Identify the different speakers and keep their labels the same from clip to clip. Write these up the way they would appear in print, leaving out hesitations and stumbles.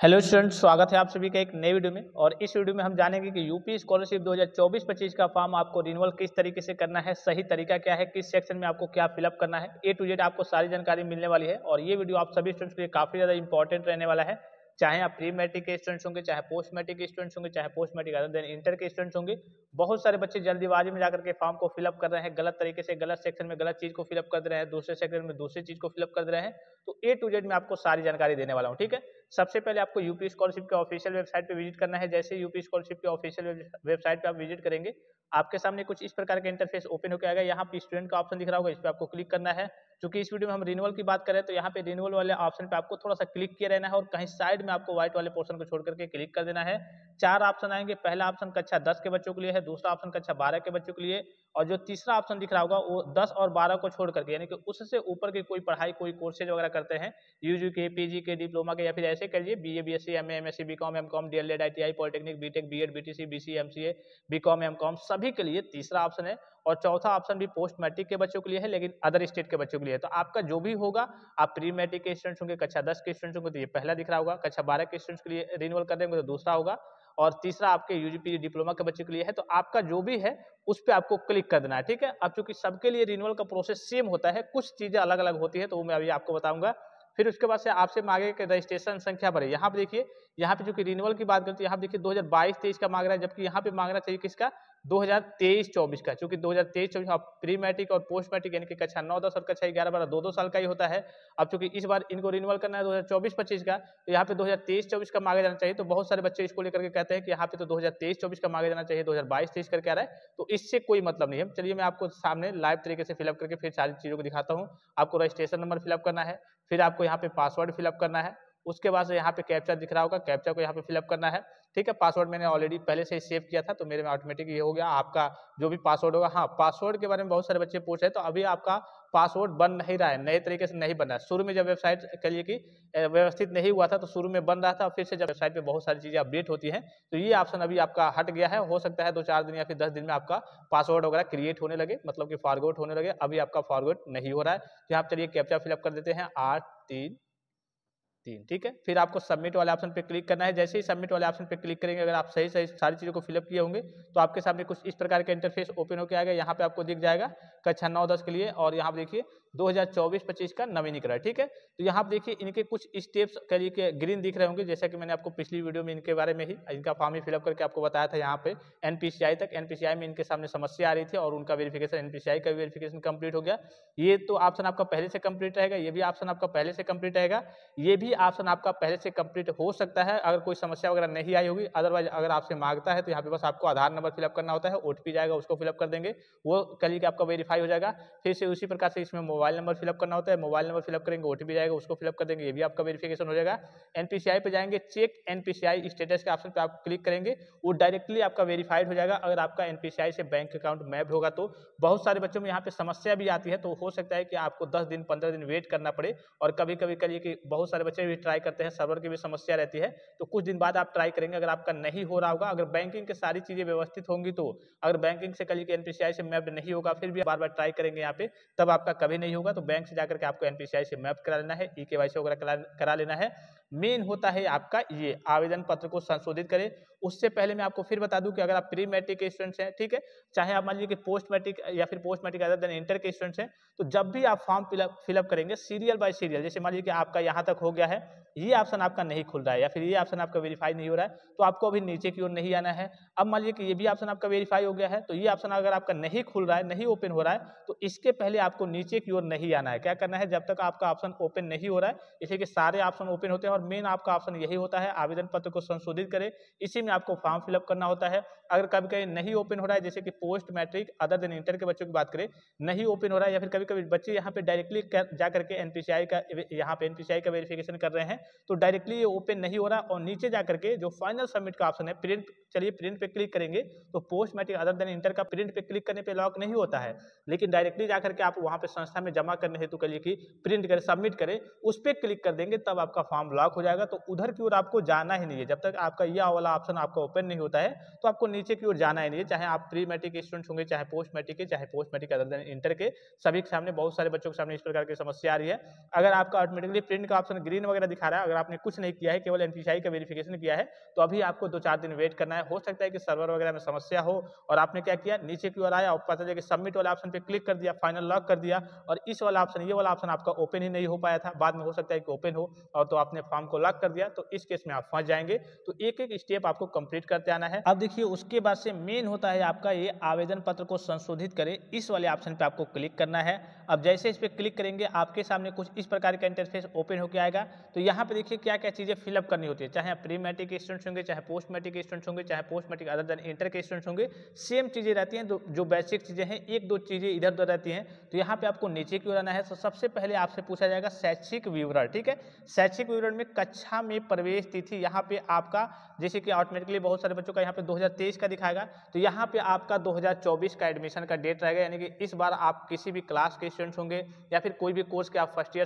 Speaker 1: Hello students, स्वागत है आप सभी का एक नए वीडियो में। और इस वीडियो में हम जानेंगे कि यूपी स्कॉलरशिप 2024-25 का फॉर्म आपको रिन्यूअल किस तरीके से करना है, सही तरीका क्या है, किस सेक्शन में आपको क्या फिलअप करना है, ए टू जेड आपको सारी जानकारी मिलने वाली है। और ये वीडियो आप सभी स्टूडेंट्स के लिए काफी ज्यादा इंपॉर्टेंट रहने वाला है, चाहे आप प्री मैट्रिक के स्टूडेंट्स होंगे, चाहे पोस्ट मैट्रिक के स्टूडेंट्स होंगे, चाहे post matric other than inter के स्टूडेंट्स होंगे। बहुत सारे बच्चे जल्दीबाजी में जाकर के फॉर्म को फिलअप कर रहे हैं, गलत तरीके से गलत सेक्शन में गलत चीज को फिलअप कर दे रहे हैं, दूसरे सेक्शन में दूसरी चीज को फिलअप कर दे रहे हैं। तो ए टू जेड में आपको सारी जानकारी देने वाला हूँ, ठीक है। सबसे पहले आपको यूपी स्कॉलरशिप के ऑफिशियल वेबसाइट पे विजिट करना है। जैसे यूपी स्कॉलरशिप के ऑफिशियल वेबसाइट पे आप विजिट करेंगे, आपके सामने कुछ इस प्रकार का इंटरफेस ओपन होकर आएगा। यहाँ पे स्टूडेंट का ऑप्शन दिख रहा होगा, इस पे आपको क्लिक करना है। क्योंकि इस वीडियो में हम रिन्यूअल की बात करें तो यहाँ पे रिन्यूअल वाले ऑप्शन पे आपको थोड़ा सा क्लिक किया रहना है और कहीं साइड में आपको व्हाइट वाले पोर्शन को छोड़ करके क्लिक कर देना है। चार ऑप्शन आएंगे। पहला ऑप्शन कक्षा 10 के बच्चों के लिए है, दूसरा ऑप्शन कक्षा 12 के बच्चों के लिए, और जो तीसरा ऑप्शन दिख रहा होगा वो 10 और 12 को छोड़ करके, यानी कि उससे ऊपर की कोई पढ़ाई, कोई कोर्सेज वगैरह करते हैं, यूजी के, पीजी के, डिप्लोमा के, या फिर ऐसे करिए BA, BSc, MA, MSc, BCom, MCom, DElEd, ITI, polytechnic, BTech, BEd, BTC, BC, MCA, BCom, MCom, सभी के लिए तीसरा ऑप्शन है। और चौथा ऑप्शन भी पोस्ट मैट्रिक के बच्चों के लिए है, लेकिन अदर स्टेट के बच्चों के लिए है। तो आपका जो भी होगा, आप प्री मैट्रिक के स्टूडेंट्स होंगे, कक्षा 10 के स्टूडेंट्स होंगे तो ये पहला दिख रहा होगा, कक्षा 12 के स्टूडेंट्स के लिए रिन्यूअल कर देंगे तो दूसरा होगा, और तीसरा आपके यूजीपी डिप्लोमा के बच्चों के लिए है। तो आपका जो भी है उस पर आपको क्लिक कर देना है, ठीक है। अब चूंकि सबके लिए रिन्यूअल का प्रोसेस सेम होता है, कुछ चीजें अलग अलग होती है, तो वो मैं अभी आपको बताऊंगा। फिर उसके बाद से आपसे मांगे कि रजिस्ट्रेशन संख्या भरे। यहाँ पे देखिए, यहाँ पे जो कि रिन्यूअल की बात करते हैं, यहाँ पे देखिए 2022-23 का मांग रहा है, जबकि यहाँ पे मांगना चाहिए किसका, 2023-24 का। क्योंकि 2023-24 प्री मैट्रिक और पोस्ट मैट्रिक यानी कि कक्षा 9, 10 और कक्षा 11, 12 दो साल का ही होता है। अब चूंकि इस बार इनको रिन्यूअल करना है 2024-25 का, तो यहाँ पे 2023-24 का मांगा जाना चाहिए। तो बहुत सारे बच्चे इसको लेकर के कहते हैं कि यहाँ पे तो 2023-24 का मांगा जाना चाहिए, 2022-23 करके आ रहा है। तो इससे कोई मतलब नहीं है। चलिए मैं आपको सामने लाइव तरीके से फिलअप करके फिर सारी चीजों को दिखाता हूँ। आपको रजिस्ट्रेशन नंबर फिलअप करना है, फिर आपको यहाँ पे पासवर्ड फिलअप करना है, उसके बाद से यहाँ पे कैप्चा दिख रहा होगा, कैप्चा को यहाँ पे फिलअप करना है, ठीक है। पासवर्ड मैंने ऑलरेडी पहले से ही सेव किया था, तो मेरे में ऑटोमेटिक ये हो गया। आपका जो भी पासवर्ड होगा, हाँ, पासवर्ड के बारे में बहुत सारे बच्चे पूछ रहे हैं, तो अभी आपका पासवर्ड बन नहीं रहा है, नए तरीके से नहीं बन रहा है। शुरू में जब वेबसाइट कहिए कि व्यवस्थित नहीं हुआ था तो शुरू में बन रहा था, फिर से जब वेबसाइट पे बहुत सारी चीजें अपडेट होती हैं तो ये ऑप्शन अभी आपका हट गया है। हो सकता है 2-4 दिन या फिर 10 दिन में आपका पासवर्ड वगैरह क्रिएट होने लगे, मतलब कि फॉरगॉट होने लगे। अभी आपका फॉरगॉट नहीं हो रहा है। तो यहाँ चलिए कैप्चा फिलअप कर देते हैं, 8-3-3, ठीक है। फिर आपको सबमिट वाले ऑप्शन पे क्लिक करना है। जैसे ही सबमिट वाले ऑप्शन पे क्लिक करेंगे, अगर आप सही सही सारी चीजों को फिलअप किए होंगे तो आपके सामने कुछ इस प्रकार का इंटरफेस ओपन होकर आएगा। यहाँ पे आपको दिख जाएगा कक्षा 9-10 के लिए, और यहाँ पे देखिए 2024-25 का नवीनीकरण, ठीक है। तो यहाँ पे देखिए इनके कुछ स्टेप्स करिए कि ग्रीन दिख रहे होंगे, जैसा कि मैंने आपको पिछली वीडियो में इनके बारे में ही, इनका फॉर्म ही फिलअप करके आपको बताया था। यहाँ पे एनपीसीआई तक, एनपीसीआई में इनके सामने समस्या आ रही थी और उनका वेरिफिकेशन, एनपीसीआई का वेरिफिकेशन कंप्लीट हो गया। ये तो ऑप्शन आपका पहले से कंप्लीट रहेगा, ये भी ऑप्शन आपका पहले से कंप्लीट रहेगा, ये भी ऑप्शन आपका पहले से कंप्लीट हो सकता है अगर कोई समस्या वगैरह नहीं आई होगी। अदरवाइज अगर आपसे मांगता है तो यहाँ पे बस आपको आधार नंबर फिलअप करना होता है, ओटीपी जाएगा, उसको फिलअप कर देंगे, वो कल कि आपका वेरीफाई हो जाएगा। फिर से उसी प्रकार से इसमें मोबाइल नंबर फिलअप करना होता है, मोबाइल नंबर फिलअप करेंगे, ओटीपी जाएगा, उसको फिलअप कर देंगे, ये भी आपका वेरिफिकेशन हो जाएगा। एनपीसीआई पे जाएंगे, चेक एनपीसीआई स्टेटस के ऑप्शन पे आप क्लिक करेंगे, वो डायरेक्टली आपका वेरीफाइड हो जाएगा अगर आपका एनपीसीआई से बैंक अकाउंट मैप्ड होगा। तो बहुत सारे बच्चों में यहाँ पे समस्या भी आती है, तो हो सकता है कि आपको 10 दिन 15 दिन वेट करना पड़े। और कभी कभी करिए कि बहुत सारे बच्चे भी ट्राई करते हैं, सर्वर की भी समस्या रहती है, तो कुछ दिन बाद आप ट्राई करेंगे। अगर आपका नहीं हो रहा होगा, अगर बैंकिंग की सारी चीजें व्यवस्थित होंगी, तो अगर बैंकिंग से कल एनपीसीआई से मैप नहीं होगा, फिर भी बार बार ट्राई करेंगे यहाँ पे, तब आपका कभी नहीं होगा। तो बैंक से जाकर के आपको एनपीसीआई से मैप करा लेना है, ईकेवाईसी वगैरह करा लेना है। मेन होता है आपका ये आवेदन पत्र को संशोधित करें। उससे पहले मैं आपको फिर बता दूं कि अगर आप प्री मैट्रिक के स्टूडेंट्स हैं, ठीक है, चाहे आप मान लीजिए कि पोस्ट मैट्रिक या फिर post matric other than inter के स्टूडेंट्स हैं, तो जब भी आप फॉर्म फिलअप करेंगे सीरियल बाय सीरियल, जैसे मान लीजिए कि आपका यहाँ तक हो गया है, ये ऑप्शन आपका नहीं खुल रहा है या फिर ये ऑप्शन आपका वेरीफाई नहीं हो रहा है, तो आपको अभी नीचे की ओर नहीं आना है। अब मान लीजिए कि ये भी ऑप्शन आपका वेरीफाई हो गया है, तो ये ऑप्शन अगर आपका नहीं खुल रहा है, नहीं ओपन हो रहा है, तो इसके पहले आपको नीचे की ओर नहीं आना है। क्या करना है, जब तक आपका ऑप्शन ओपन नहीं हो रहा है, इसलिए कि सारे ऑप्शन ओपन होते हैं और मेन आपका ऑप्शन यही होता है आवेदन पत्र को संशोधित करें, इसी में आपको फॉर्म फिलअप करना होता है। अगर कभी कभी नहीं ओपन हो रहा है, जैसे कि post matric other than inter के बच्चों की बात करें, नहीं ओपन हो रहा है, या फिर कभी कभी बच्चे यहाँ पे डायरेक्टली जा करके एनपीसीआई का, यहाँ पे एनपीसीआई का वेरिफिकेशन कर रहे हैं, तो डायरेक्टली ये ओपन नहीं हो रहा, और नीचे जाकर के जो फाइनल सबमिट का ऑप्शन है प्रिंट, चलिए प्रिंट पे क्लिक करेंगे, तो post matric other than inter का प्रिंट पे क्लिक करने पे लॉक नहीं होता है, लेकिन डायरेक्टली जाकर के आप वहां पे संस्था में में जमा करने हेतु करिए कि प्रिंट करें, सबमिट करें, उस पर क्लिक कर देंगे तब आपका फॉर्म लॉक हो जाएगा। तो उधर की ओर आपको जाना ही नहीं है, जब तक आपका यह वाला ऑप्शन आपका ओपन नहीं होता है तो आपको नीचे की ओर जाना ही नहीं है। चाहे आप प्री मैट्रिक स्टूडेंट होंगे, चाहे पोस्ट मैट्रिक के, चाहे post matric other than inter के, सभी के सामने, बहुत सारे बच्चों के सामने इस प्रकार की समस्या आ रही है। अगर आपका ऑटोमेटिकली प्रिंट का ऑप्शन ग्रीन वगैरह दिखा रहा है, अगर आपने कुछ नहीं किया है, केवल एनपीसीआई का वेरिफिकेशन किया है, तो अभी आपको 2-4 दिन वेट करना है। हो सकता है कि सर्वर वगैरह में समस्या हो और आपने क्या किया, नीचे की ओर आया और पता चला कि सबमिट वाले ऑप्शन पे क्लिक कर दिया, फाइनल लॉक कर दिया और इस वाला ऑप्शन, ये वाला ऑप्शन आपका ओपन ही नहीं हो पाया था। बाद में हो सकता है कि ओपन हो और तो आपने फॉर्म को लॉक कर दिया, तो इस केस में आप फंस जाएंगे। तो एक एक स्टेप आपको कंप्लीट करते आना है। अब देखिए उसके बाद से मेन होता है आपका ये आवेदन पत्र को संशोधित करें, इस वाले ऑप्शन पे आपको क्लिक करना है। अब जैसे इस पे क्लिक करेंगे आपके सामने कुछ इस प्रकार का इंटरफेस ओपन होकर आएगा। तो यहाँ पे देखिए क्या क्या चीजें फिलअप करनी होती है, चाहे प्री मैट्रिक स्टूडेंट्स होंगे, चाहे पोस्ट मैट्रिक स्टूडेंट्स होंगे, चाहे post matric other than inter के स्टूडेंट्स होंगे, सेम चीजें रहती हैं। जो बेसिक चीजें हैं, एक दो चीजें इधर उधर रहती हैं। तो यहाँ पे आपको नीचे की ओर आना है। तो सबसे पहले आपसे पूछा जाएगा शैक्षिक विवरण, ठीक है। शैक्षिक विवरण में कक्षा में प्रवेश तिथि, यहाँ पे आपका जैसे कि ऑटोमेटिकली बहुत सारे बच्चों का यहाँ पे 2023 का दिखाएगा, तो यहाँ पे आपका 2024 का एडमिशन का डेट रहेगा। यानी कि इस बार आप किसी भी क्लास के स्टूडेंट्स होंगे या फिर कोई भी कोर्स के आप first year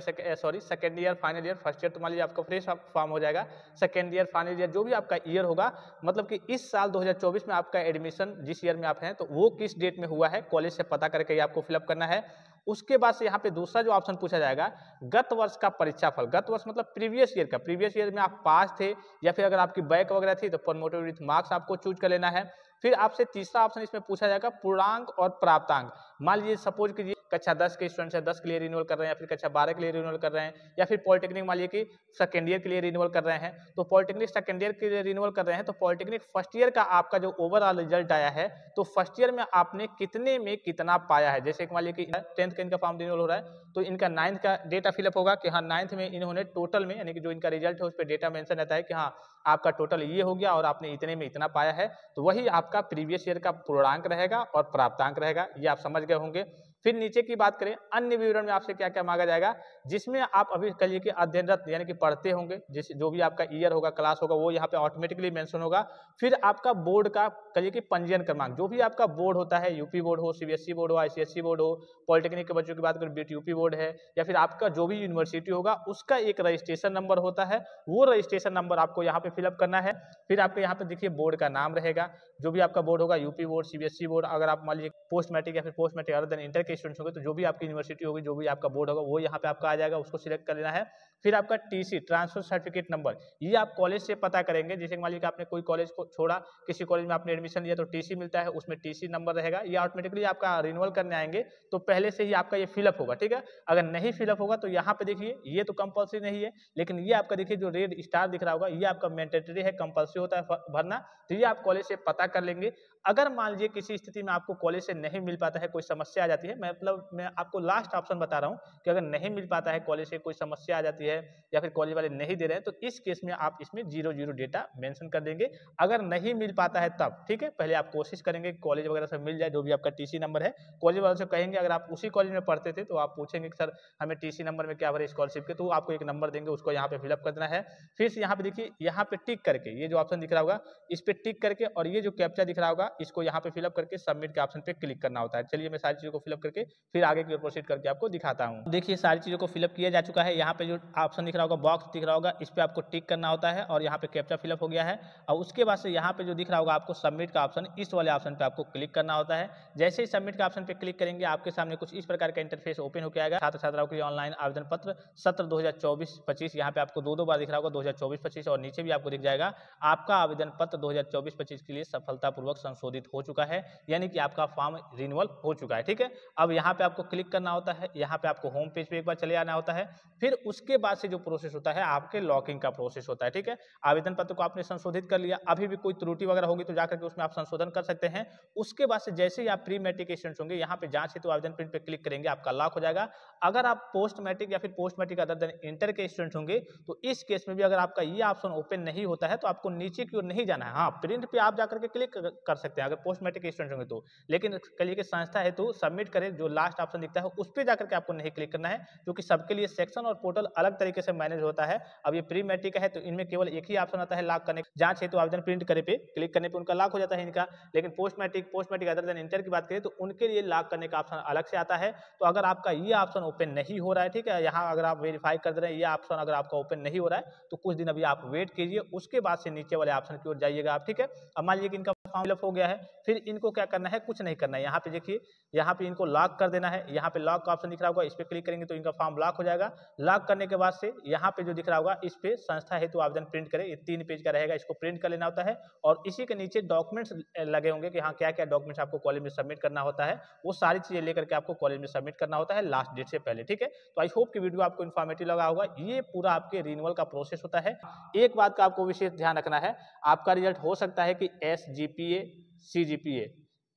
Speaker 1: second year, final year, first year तो मान लीजिए आपका फ्रेश फॉर्म हो जाएगा, सेकेंड ईयर, फाइनल ईयर, जो भी आपका ईयर होगा, मतलब कि इस साल 2024 में आपका एडमिशन जिस ईयर में आप हैं तो वो किस डेट में हुआ है, कॉलेज से पता करके ये आपको फिलअप करना है। उसके बाद से यहाँ पे दूसरा जो ऑप्शन पूछा जाएगा, गत वर्ष का परीक्षाफल। गत वर्ष मतलब प्रीवियस ईयर का, प्रीवियस ईयर में आप पास थे या फिर अगर आपकी बैक वगैरह थी तो प्रमोटेड विथ मार्क्स आपको चूज कर लेना है। फिर आपसे तीसरा ऑप्शन इसमें पूछा जाएगा पूर्णांक और प्राप्तांक। मान लीजिए सपोज कीजिए कक्षा 10 के स्टूडेंट्स है, 10 के लिए रिन्यूअल कर रहे हैं, या फिर कक्षा 12 के लिए रिन्यूअल कर रहे हैं, या फिर पॉलिटेक्निक मान लीजिए कि सेकेंड ईयर के लिए रिन्यूअल कर रहे हैं। तो पॉलिटेक्निक सेकेंड ईयर के लिए रिन्यूअल कर रहे हैं तो पॉलिटेक्निक फर्स्ट ईयर का आपका जो ओवरऑल रिजल्ट आया है, तो फर्स्ट ईयर में आपने कितने में कितना पाया है। जैसे मान लीजिए कि 10th का इनका फॉर्म रिन्यूअल हो रहा है तो इनका 9th का डेटा फिलअप होगा कि हाँ 9th में इन्होंने टोटल में, यानी कि जो इनका रिजल्ट है उस पर डेटा मेंशन रहता है कि हाँ आपका टोटल ये हो गया और आपने इतने में इतना पाया है। तो वही आपका प्रीवियस ईयर का पूर्णांक रहेगा और प्राप्तांक रहेगा, ये आप समझ गए होंगे। फिर नीचे की बात करें, अन्य विवरण में आपसे क्या क्या मांगा जाएगा, जिसमें आप अभी कहिए कि अध्ययनरत यानी कि पढ़ते होंगे, जिस जो भी आपका ईयर होगा, क्लास होगा, वो यहाँ पे ऑटोमेटिकली मेंशन होगा। फिर आपका बोर्ड का कहिए कि पंजीयन क्रमांक, जो भी आपका बोर्ड होता है, यूपी बोर्ड हो, सीबीएसई बोर्ड हो, आईसीएसई बोर्ड हो, पॉलिटेक्निक के बच्चों की बात करें बीट यूपी बोर्ड है, या फिर आपका जो भी यूनिवर्सिटी होगा उसका एक रजिस्ट्रेशन नंबर होता है, वो रजिस्ट्रेशन नंबर आपको यहाँ पे फिलअप करना है। फिर आपके यहाँ पे देखिए बोर्ड का नाम रहेगा, जो भी आपका बोर्ड होगा, यूपी बोर्ड, सीबीएसई बोर्ड, अगर आप मान लीजिए पोस्ट मैट्रिक या फिर post matric other than inter के स्टूडेंट्स होंगे तो जो भी आपकी यूनिवर्सिटी होगी, जो भी आपका बोर्ड होगा, वो यहाँ पे आपका आ जाएगा, उसको सिलेक्ट कर लेना है। फिर आपका टीसी, ट्रांसफर सर्टिफिकेट नंबर, ये आप कॉलेज से पता करेंगे। जैसे मान लीजिए कि आपने कोई कॉलेज को छोड़ा, किसी कॉलेज में आपने एडमिशन लिया तो टीसी मिलता है, उसमें टीसी नंबर रहेगा। ये ऑटोमेटिकली आपका रिन्यूअल करने आएंगे तो पहले से ही आपका ये फिलअप होगा, ठीक है। अगर नहीं फिलअप होगा तो यहाँ पे देखिए, ये तो कंपल्सरी नहीं है, लेकिन ये आपका देखिए जो रेड स्टार दिख रहा होगा, ये आपका मैंडेटरी है, कंपल्सरी होता है भरना। तो ये आप कॉलेज से पता कर लेंगे। अगर मान लीजिए किसी स्थिति में आपको कॉलेज से नहीं मिल पाता है, कोई समस्या आ जाती है, मतलब मैं आपको लास्ट ऑप्शन बता रहा हूँ कि अगर नहीं मिल पाता है, कॉलेज से कोई समस्या आ जाती है या फिर कॉलेज वाले नहीं दे रहे हैं, तो इस केस में आप इसमें 00 डेटा मेंशन कर देंगे। अगर नहीं मिल पाता है तब ठीक है, पहले आप कोशिश करेंगे कॉलेज वगैरह से मिल जाए, जो भी आपका टीसी नंबर है। कॉलेज वालों से कहेंगे, अगर आप उसी कॉलेज में पढ़ते थे तो आप पूछेंगे कि सर हमें टीसी नंबर में क्या भरे स्कॉलरशिप के, तो आपको एक नंबर देंगे, उसको यहाँ पे फिलअप कर देना है। फिर से यहाँ पे देखिए, यहाँ पे टिक करके, ये जो ऑप्शन दिख रहा होगा इस पे टिक करके, और ये जो कैप्चा दिख रहा होगा इसको यहाँ पे फिलअप करके सबमिट के ऑप्शन पे क्लिक करना होता है। चलिए मैं सारी चीजों को फिलअप करके फिर आगे की ओर प्रोसीड करके आपको दिखाता हूँ। देखिए सारी चीजों को फिलअप किया जा चुका है। यहाँ पे जो ऑप्शन दिख रहा होगा, बॉक्स दिख रहा होगा, इस पे आपको टिक करना होता है और यहाँ पे कैप्चा फिलअप हो गया है। और उसके बाद से यहाँ पे जो दिख रहा होगा आपको सबमिट का ऑप्शन, इस वाले ऑप्शन पे आपको क्लिक करना होता है। जैसे ही सबमिट का ऑप्शन पे क्लिक करेंगे आपके सामने कुछ इस प्रकार का इंटरफेस ओपन होकर आएगा। छात्र छात्राओं के लिए ऑनलाइन आवेदन पत्र सत्र 2024-25, यहाँ पे आपको दो बार दिख रहा होगा 2024-25, और नीचे भी आपको दिख जाएगा आपका आवेदन पत्र 2024-25 के लिए सफलतापूर्वक संशोधित हो चुका है, यानी कि आपका फॉर्म रिन्यूअल हो चुका है, ठीक है। अब यहाँ पे आपको क्लिक करना होता है, यहाँ पे आपको होम पेज पे एक बार चले आना होता है। फिर उसके बाद से जो प्रोसेस होता है आपके लॉकिंग का प्रोसेस होता है, ठीक है। आवेदन पत्र को आपने संशोधित कर लिया, अभी भी कोई त्रुटि वगैरह होगी तो जाकर के उसमें आप संशोधन कर सकते हैं। उसके बाद से जैसे ही आप प्री मैट्रिक स्टूडेंट्स होंगे, यहाँ पे जांच हेतु आवेदन प्रिंट पे क्लिक करेंगे, आपका लॉक हो जाएगा। अगर आप पोस्ट मैट्रिक या फिर post matric other than inter के स्टूडेंट्स होंगे तो इस केस में भी अगर आपका ये ऑप्शन ओपन नहीं होता है तो आपको नीचे की ओर नहीं जाना है। हाँ, प्रिंट पे आप जाकर के क्लिक कर सकते हैं अगर पोस्ट मैट्रिक स्टूडेंट होंगे तो, लेकिन कहिए कि संस्था हेतु सबमिट करें करें, जो लास्ट ऑप्शन दिखता है उस पर जाकर के आपको नहीं क्लिक करना है, क्योंकि सबके लिए सेक्शन और पोर्टल अलग तरीके से मैनेज होता है। अब ये प्री मैट्रिक का है तो इनमें केवल एक ही ऑप्शन आता है लॉक करने, जांच हेतु आवेदन प्रिंट करे पे क्लिक करने पे उनका लॉक हो जाता है इनका। लेकिन post matric other than inter की बात करें तो उनके लिए लॉक करने का ऑप्शन अलग से आता है। तो अगर आपका ये ऑप्शन ओपन नहीं हो रहा है, ठीक है, यहाँ अगर आप वेरीफाई कर दे रहे हैं, ये ऑप्शन अगर आपका ओपन नहीं हो रहा है तो कुछ दिन अभी आप वेट कीजिए, उसके बाद से नीचे वाले ऑप्शन की ओर जाइएगा आप, ठीक है। अब मान लीजिए कि इनका फॉर्म फिलअप हो गया है, फिर इनको क्या करना है, कुछ नहीं करना है। यहाँ पे देखिए, यहाँ पे इनको लॉक कर देना है, यहाँ पे लॉक का ऑप्शन दिख रहा होगा, इस पे क्लिक करेंगे तो इनका फॉर्म लॉक हो जाएगा। लॉक करने के बाद से यहाँ पे जो दिख रहा होगा, इस पे संस्था हेतु आवेदन प्रिंट करें, ये 3 पेज का रहेगा, इसको प्रिंट कर लेना होता है। और इसी के नीचे डॉक्यूमेंट्स लगे होंगे कि हाँ क्या क्या डॉक्यूमेंट्स आपको कॉलेज में सबमिट करना होता है, वो सारी चीजें लेकर के आपको कॉलेज में सबमिट करना होता है लास्ट डेट से पहले, ठीक है। तो आई होप कि वीडियो आपको इन्फॉर्मेटिव लगा होगा। ये पूरा आपके रिन्यूअल का प्रोसेस होता है। एक बात का आपको विशेष ध्यान रखना है, आपका रिजल्ट हो सकता है कि SGPA CGPA,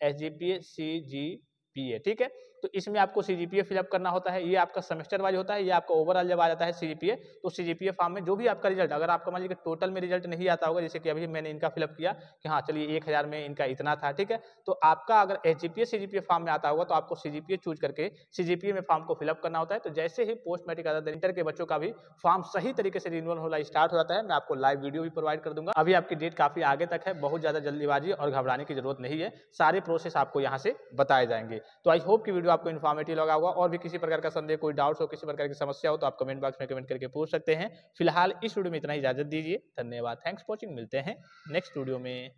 Speaker 1: SGPA CGPA, ठीक है। तो इसमें आपको CGPA फिलअप करना होता है, ये आपका सेमेस्टर वाइज होता है, ये आपका ओवरऑल जब आ जाता है CGPA, तो CGPA फॉर्म में जो भी आपका रिजल्ट, अगर आपका मान लीजिए टोटल में रिजल्ट नहीं आता होगा, जैसे कि अभी मैंने इनका फिलअप किया कि हाँ चलिए 1000 में इनका इतना था, ठीक है, तो आपका अगर SGPA CGPA फॉर्म में आता होगा तो आपको CGPA चूज करके CGPA में फॉर्म को फिलअप करना होता है। तो जैसे ही पोस्ट मैट्रिक अदर इंटर के बच्चों का भी फॉर्म सही तरीके से रिन्यूअल होना स्टार्ट हो जाता है, मैं आपको लाइव वीडियो भी प्रोवाइड कर दूंगा। अभी आपकी डेट काफी आगे तक है, बहुत ज्यादा जल्दीबाजी और घबराने की जरूरत नहीं है, सारे प्रोसेस आपको यहाँ से बताए जाएंगे। तो आई होप कि वीडियो आपको इन्फॉर्मेटिव लगा होगा। और भी किसी प्रकार का संदेह, कोई डाउट्स हो, किसी प्रकार की समस्या हो तो आप कमेंट बॉक्स में कमेंट करके पूछ सकते हैं। फिलहाल इस वीडियो में इतना ही, इजाजत दीजिए, धन्यवाद, थैंक्स फॉर वॉचिंग, मिलते हैं नेक्स्ट वीडियो में।